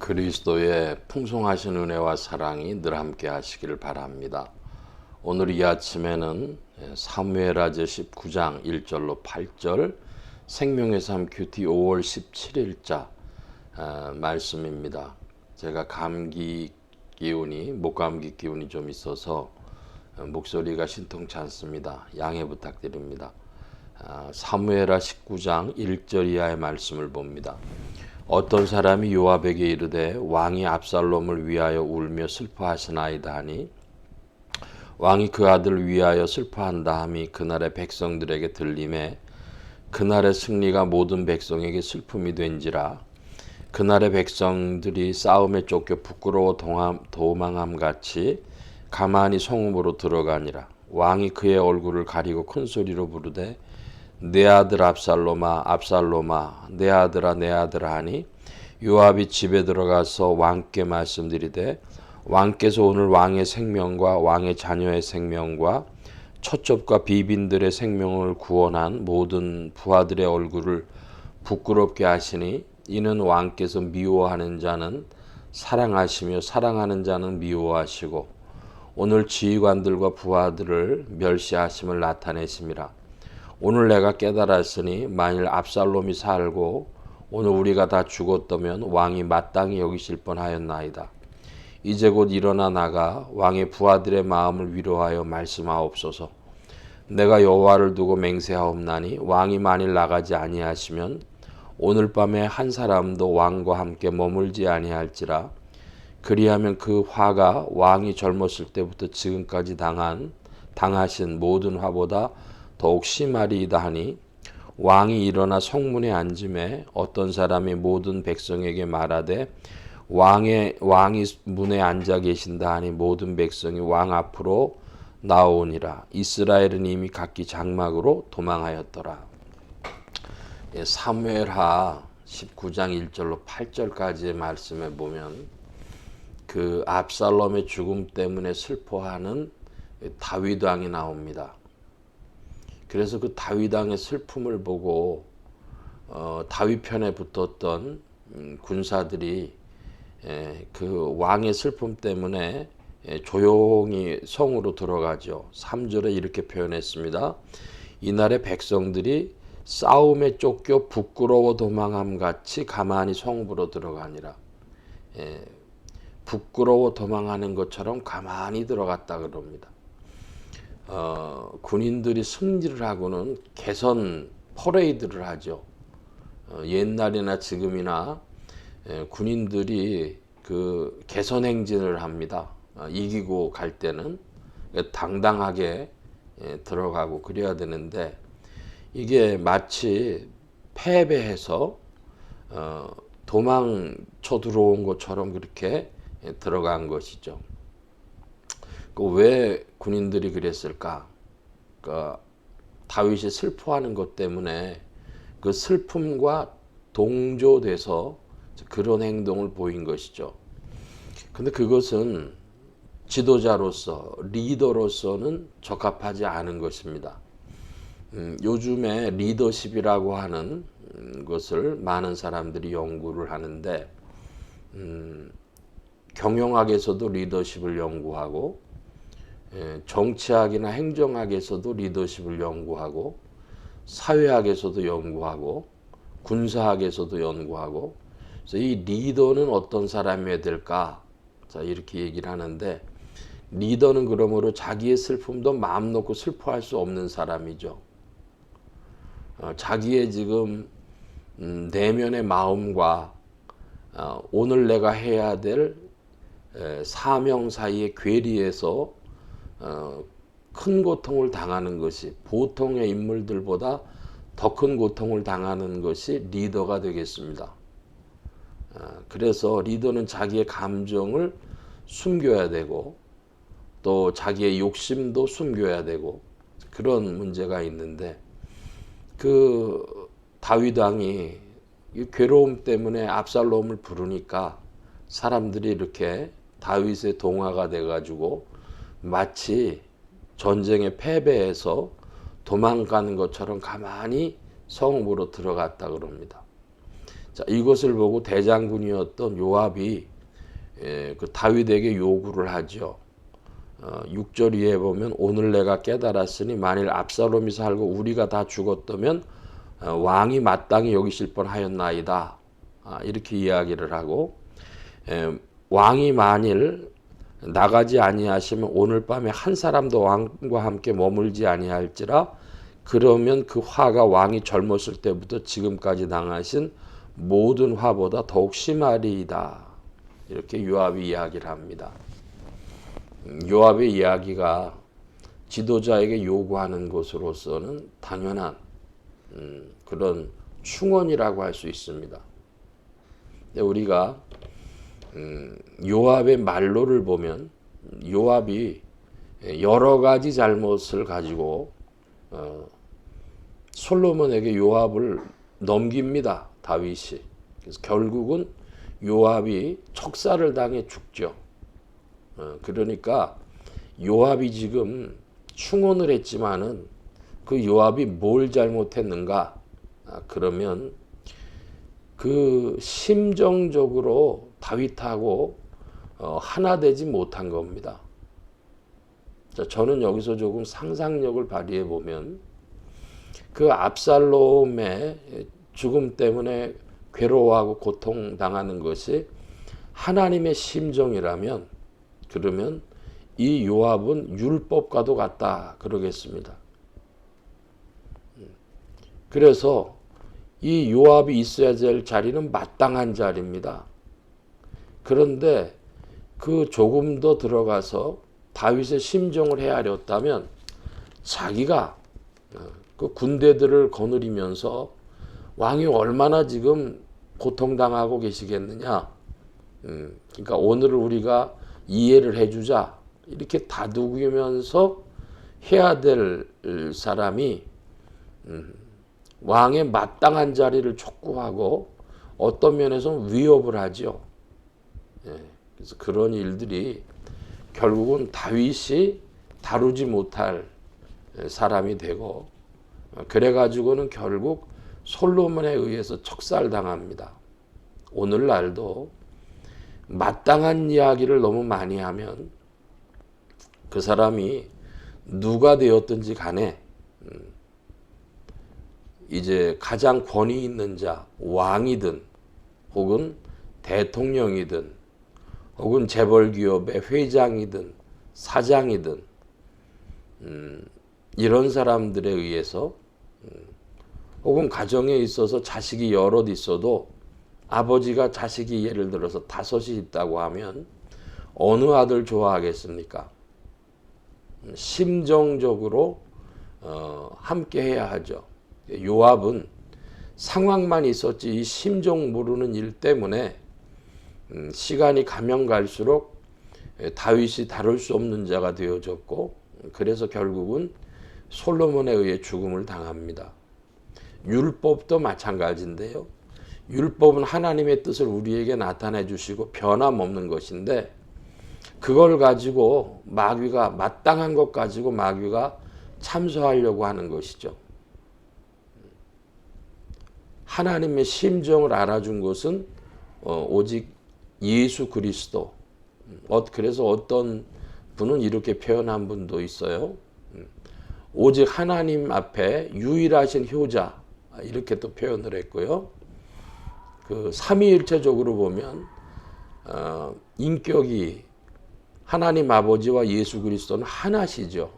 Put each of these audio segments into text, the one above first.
그리스도의 풍성하신 은혜와 사랑이 늘 함께 하시기를 바랍니다. 오늘 이 아침에는 사무엘하저 19장 1절로 8절 생명의 삶 큐티 5월 17일자 말씀입니다. 제가 목감기 기운이 좀 있어서 목소리가 신통치 않습니다. 양해 부탁드립니다. 사무엘하 19장 1절 이하의 말씀을 봅니다. 어떤 사람이 요압에게 이르되 왕이 압살롬을 위하여 울며 슬퍼하시나이다 하니 왕이 그 아들을 위하여 슬퍼한다 함이 그날의 백성들에게 들림에 그날의 승리가 모든 백성에게 슬픔이 된지라. 그날의 백성들이 싸움에 쫓겨 부끄러워 도망함 같이 가만히 성읍으로 들어가니라. 왕이 그의 얼굴을 가리고 큰 소리로 부르되 내 아들 압살롬아 압살롬아 내 아들아 내 아들아 하니 요압이 집에 들어가서 왕께 말씀드리되 왕께서 오늘 왕의 생명과 왕의 자녀의 생명과 처첩과 비빈들의 생명을 구원한 모든 부하들의 얼굴을 부끄럽게 하시니 이는 왕께서 미워하는 자는 사랑하시며 사랑하는 자는 미워하시고 오늘 지휘관들과 부하들을 멸시하심을 나타내심이라. 오늘 내가 깨달았으니 만일 압살롬이 살고 오늘 우리가 다 죽었다면 왕이 마땅히 여기실 뻔하였나이다. 이제 곧 일어나 나가 왕의 부하들의 마음을 위로하여 말씀하옵소서. 내가 여호와를 두고 맹세하옵나니 왕이 만일 나가지 아니하시면 오늘 밤에 한 사람도 왕과 함께 머물지 아니할지라. 그리하면 그 화가 왕이 젊었을 때부터 지금까지 당하신 모든 화보다 더욱 심하리이다 하니 왕이 일어나 성문에 앉음에 어떤 사람이 모든 백성에게 말하되 왕이 문에 앉아 계신다 하니 모든 백성이 왕 앞으로 나오니라. 이스라엘은 이미 각기 장막으로 도망하였더라. 사무엘하 19장 1절로 8절까지의 말씀에 보면 그 압살롬의 죽음 때문에 슬퍼하는 다윗 왕이 나옵니다. 그래서 그 다윗 왕의 슬픔을 보고 다윗 편에 붙었던 군사들이 그 왕의 슬픔 때문에 조용히 성으로 들어가죠. 3절에 이렇게 표현했습니다. 이날의 백성들이 싸움에 쫓겨 부끄러워 도망함 같이 가만히 성읍으로 들어가니라. 부끄러워 도망하는 것처럼 가만히 들어갔다 그럽니다. 군인들이 승리를 하고는 개선 퍼레이드를 하죠. 옛날이나 지금이나 군인들이 그 개선 행진을 합니다. 이기고 갈 때는 당당하게 들어가고 그래야 되는데 이게 마치 패배해서 도망쳐 들어온 것처럼 그렇게 들어간 것이죠. 왜 군인들이 그랬을까? 다윗이 슬퍼하는 것 때문에 그 슬픔과 동조돼서 그런 행동을 보인 것이죠. 근데 그것은 지도자로서 리더로서는 적합하지 않은 것입니다. 요즘에 리더십이라고 하는 것을 많은 사람들이 연구를 하는데 경영학에서도 리더십을 연구하고 정치학이나 행정학에서도 리더십을 연구하고 사회학에서도 연구하고 군사학에서도 연구하고 그래서 이 리더는 어떤 사람이어야 될까? 자, 이렇게 얘기를 하는데 리더는 그러므로 자기의 슬픔도 마음 놓고 슬퍼할 수 없는 사람이죠. 자기의 지금 내면의 마음과 오늘 내가 해야 될 사명 사이의 괴리에서 큰 고통을 당하는 것이 보통의 인물들보다 더 큰 고통을 당하는 것이 리더가 되겠습니다. 그래서 리더는 자기의 감정을 숨겨야 되고 또 자기의 욕심도 숨겨야 되고 그런 문제가 있는데 그 다윗 왕이 괴로움 때문에 압살롬을 부르니까 사람들이 이렇게 다윗의 동화가 돼가지고 마치 전쟁에 패배해서 도망가는 것처럼 가만히 성읍으로 들어갔다 그럽니다. 자, 이것을 보고 대장군이었던 요압이 그 다윗에게 요구를 하죠. 6절 이하에 보면 오늘 내가 깨달았으니 만일 압살롬이 살고 우리가 다 죽었다면 왕이 마땅히 여기실 뻔하였나이다. 이렇게 이야기를 하고 왕이 만일 나가지 아니하시면 오늘 밤에 한 사람도 왕과 함께 머물지 아니할지라 그러면 그 화가 왕이 젊었을 때부터 지금까지 당하신 모든 화보다 더욱 심하리이다. 이렇게 요압이 이야기를 합니다. 요압의 이야기가 지도자에게 요구하는 것으로서는 당연한 그런 충언이라고 할 수 있습니다. 우리가 요압의 말로를 보면 요압이 여러 가지 잘못을 가지고 솔로몬에게 요압을 넘깁니다. 다윗이. 그래서 결국은 요압이 척살을 당해 죽죠. 그러니까 요압이 지금 충언을 했지만은 그 요압이 뭘 잘못했는가? 그러면 그 심정적으로 다윗하고 하나 되지 못한 겁니다. 자, 저는 여기서 조금 상상력을 발휘해 보면 그 압살롬의 죽음 때문에 괴로워하고 고통당하는 것이 하나님의 심정이라면 그러면 이 요압은 율법과도 같다 그러겠습니다. 그래서 이 요압이 있어야 될 자리는 마땅한 자리입니다. 그런데 그 조금 더 들어가서 다윗의 심정을 헤아렸다면 자기가 그 군대들을 거느리면서 왕이 얼마나 지금 고통당하고 계시겠느냐. 그러니까 오늘을 우리가 이해를 해주자. 이렇게 다독이면서 해야 될 사람이 왕의 마땅한 자리를 촉구하고 어떤 면에서는 위협을 하죠. 그래서 그런 일들이 결국은 다윗이 다루지 못할 사람이 되고 그래가지고는 결국 솔로몬에 의해서 척살당합니다. 오늘날도 마땅한 이야기를 너무 많이 하면 그 사람이 누가 되었든지 간에 이제 가장 권위 있는 자, 왕이든 혹은 대통령이든 혹은 재벌기업의 회장이든 사장이든 이런 사람들에 의해서 혹은 가정에 있어서 자식이 여럿 있어도 아버지가 자식이 예를 들어서 5이 있다고 하면 어느 아들 좋아하겠습니까? 심정적으로 함께 해야 하죠. 요압은 상황만 있었지 이 심정 모르는 일 때문에 시간이 가면 갈수록 다윗이 다룰 수 없는 자가 되어졌고 그래서 결국은 솔로몬에 의해 죽음을 당합니다. 율법도 마찬가지인데요. 율법은 하나님의 뜻을 우리에게 나타내 주시고 변함없는 것인데 그걸 가지고 마귀가 마땅한 것 가지고 마귀가 참소하려고 하는 것이죠. 하나님의 심정을 알아준 것은 오직 예수 그리스도. 그래서 어떤 분은 이렇게 표현한 분도 있어요. 오직 하나님 앞에 유일하신 효자 이렇게 또 표현을 했고요. 그 삼위일체적으로 보면 인격이 하나님 아버지와 예수 그리스도는 하나시죠.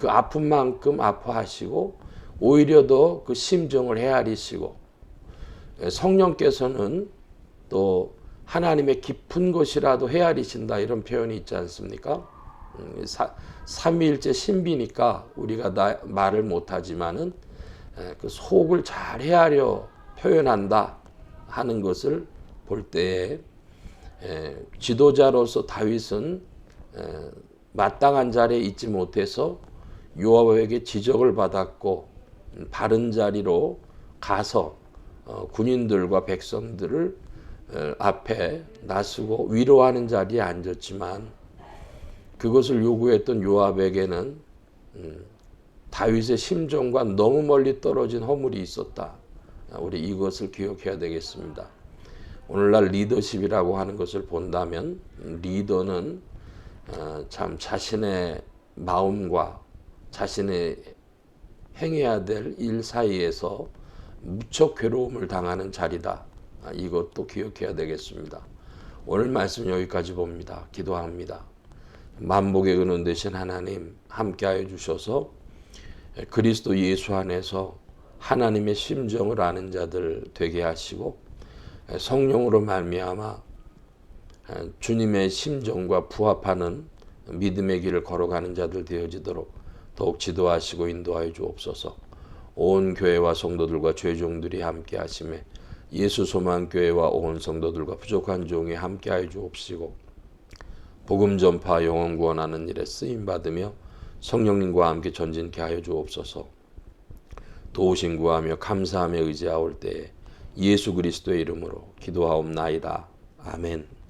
그 아픈 만큼 아파하시고 오히려 더 그 심정을 헤아리시고 성령께서는 또 하나님의 깊은 것이라도 헤아리신다 이런 표현이 있지 않습니까? 삼위일체 신비니까 우리가 말을 못하지만은 그 속을 잘 헤아려 표현한다 하는 것을 볼 때에 지도자로서 다윗은 마땅한 자리에 있지 못해서 요압에게 지적을 받았고 바른 자리로 가서 군인들과 백성들을 앞에 나서고 위로하는 자리에 앉았지만 그것을 요구했던 요압에게는 다윗의 심정과 너무 멀리 떨어진 허물이 있었다. 우리 이것을 기억해야 되겠습니다. 오늘날 리더십이라고 하는 것을 본다면 리더는 참 자신의 마음과 자신의 행해야 될 일 사이에서 무척 괴로움을 당하는 자리다. 이것도 기억해야 되겠습니다. 오늘 말씀 여기까지 봅니다. 기도합니다. 만복의 근원 되신 하나님 함께하여 주셔서 그리스도 예수 안에서 하나님의 심정을 아는 자들 되게 하시고 성령으로 말미암아 주님의 심정과 부합하는 믿음의 길을 걸어가는 자들 되어지도록 더욱 지도하시고 인도하여 주옵소서. 온 교회와 성도들과 죄종들이 함께 하심에 예수 소망교회와 온 성도들과 부족한 종이 함께하여 주옵시고 복음 전파 영혼 구원하는 일에 쓰임 받으며 성령님과 함께 전진케 하여 주옵소서. 도우심 구하며 감사하며 의지하올 때에 예수 그리스도의 이름으로 기도하옵나이다. 아멘.